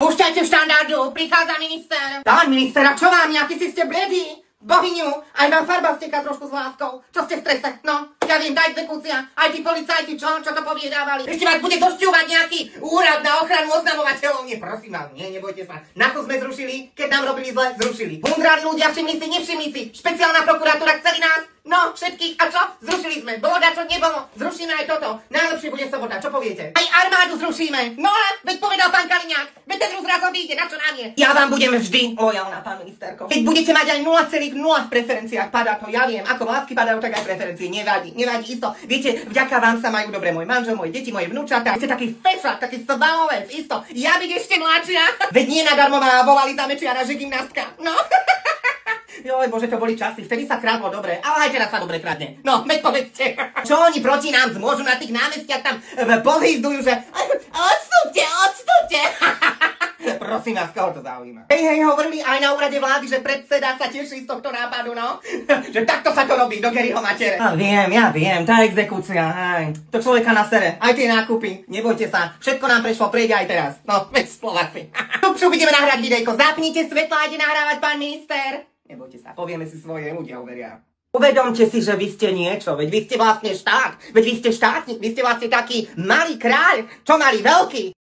Púšťajte štandardu, prichádza minister. Pán minister, a čo vám, nejaký si ste bledí? Bohyňu, aj vám farba steká trošku s láskou. Čo ste v strese? No, ja viem, tá exekúcia, aj tí policajti, čo to poviedávali. Ešte vás bude došťúvať nejaký úrad na ochranu oznamovateľov. Nie, prosím vás, nebojte sa. Na to sme zrušili, keď nám robili zle, zrušili. Hundrali ľudia, všimli si, nevšimli si. Špeciálna prokuratúra chceli nás. No, všetkých, a čo? Zrušili sme. Bolo dačo, nebolo. Zrušíme aj toto. Najlepšie bude sobota, čo poviete? Aj armádu zrušíme. No a, veď povedal pán Kaliňák. Veď ten Rus raz odíde, na čo nám je? Ja vám budem vždy lojálna, pán ministerko. Keď budete mať aj 0,0 v preferenciách, padá to, ja viem. Ako lásky padajú, tak aj preferencie. Nevadí isto. Viete, vďaka vám sa majú dobre môj manžel, moje deti, moje vnúčatá. Ste taký fešák, taký svalovec, isto. Ja byť ešte mladšia. Veď nie nadarmo ma volali za Mečiara, že gymnastka. No. Joj, bože, to boli časy, vtedy sa krádlo dobre, ale aj teraz sa dobre kradne. No, veď povedzte, čo oni proti nám zmôžu na tých námestiach tam povýzdujú, že odstúpte. Prosím vás, koho to zaujíma? Hej, hovorili aj na úrade vlády, že predseda sa teší z tohto nápadu, no. Že takto sa to robí, do Garyho matere. Ja viem, tá exekúcia, hej. To človeka na sere, aj tie nákupy, nebojte sa, všetko nám prešlo, prejde aj teraz. No, veď Slováci. Tu ideme nahrať videjko, zapnite svetlo a ide nahrávať pán minister. Nebojte sa, povieme si svoje, ľudia uveria. Uvedomte si, že vy ste niečo, veď vy ste vlastne štát, veď vy ste štátnik, vy ste vlastne taký malý kráľ, čo malý, veľký.